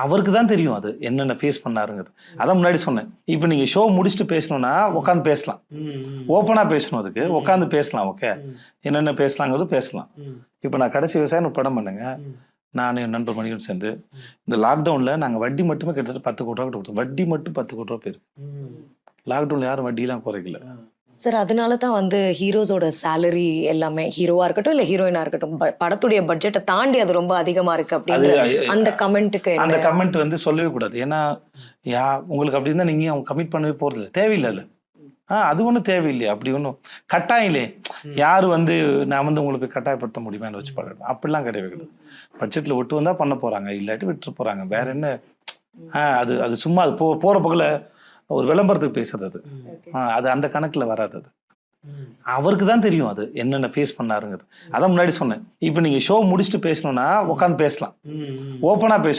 அவருக்கு தான் தெரியும் அது என்னென்ன ஃபேஸ் பண்ணாருங்கிறது. அதான் முன்னாடி சொன்னேன். இப்போ நீங்கள் ஷோ முடிச்சுட்டு பேசணும்னா உட்காந்து பேசலாம், ஓப்பனாக பேசணும், அதுக்கு உட்காந்து பேசலாம். ஓகே, என்னென்ன பேசலாங்கிறது பேசலாம். இப்போ நான் கடைசி விவசாயம் ஒரு படம் பண்ணுங்க, நான் என் நண்பர் மணியும் சேர்ந்து இந்த லாக்டவுனில் நாங்கள் வட்டி மட்டுமே கிட்டத்தட்ட 10 கோடி ரூபா கிட்ட கொடுத்தோம். வட்டி மட்டும் 10 கோடி ரூபா போயிருக்கு. லாக்டவுனில் யாரும் வட்டியெலாம் குறைக்கல சார். அதனால தான் வந்து ஹீரோஸோட சேலரி எல்லாமே, ஹீரோவா இருக்கட்டும் இல்ல ஹீரோயினா இருக்கட்டும், படத்துடைய பட்ஜெட்டை தாண்டி அது ரொம்ப அதிகமா இருக்கு அப்படிங்கிற அந்த கமெண்ட்டுக்கு அந்த கமெண்ட் வந்து சொல்லவே கூடாது. ஏன்னா உங்களுக்கு அப்படி இருந்தால் நீங்கள் அவங்க கமிட் பண்ணவே போகிறது இல்லை, தேவையில்லை அது. அது ஒன்றும் தேவையில்லையே, அப்படி ஒன்றும் கட்டாயம் இல்லையே. யார் வந்து நான் வந்து உங்களுக்கு கட்டாயப்படுத்த முடியுமான்னு வச்சு பாருங்க, அப்படிலாம் கிடையவே கிடையாது. பட்ஜெட்டில் ஒட்டு வந்தால் பண்ண போகிறாங்க, இல்லாட்டி விட்டுட்டு போகிறாங்க, வேற என்ன. அது சும்மா அது போகிற பக்கத்தில் ஒரு விளம்பரத்துக்கு பேசுறது அது. அது அந்த கணக்கில் வராது. அது அவருக்கு தான் தெரியும் அது என்னென்ன ஃபேஸ் பண்ணாருங்கிறது. அதான் முன்னாடி சொன்னேன். இப்போ நீங்கள் ஷோ முடிச்சுட்டு பேசணும்னா உட்காந்து பேசலாம், ஓப்பனாக பேசணும்.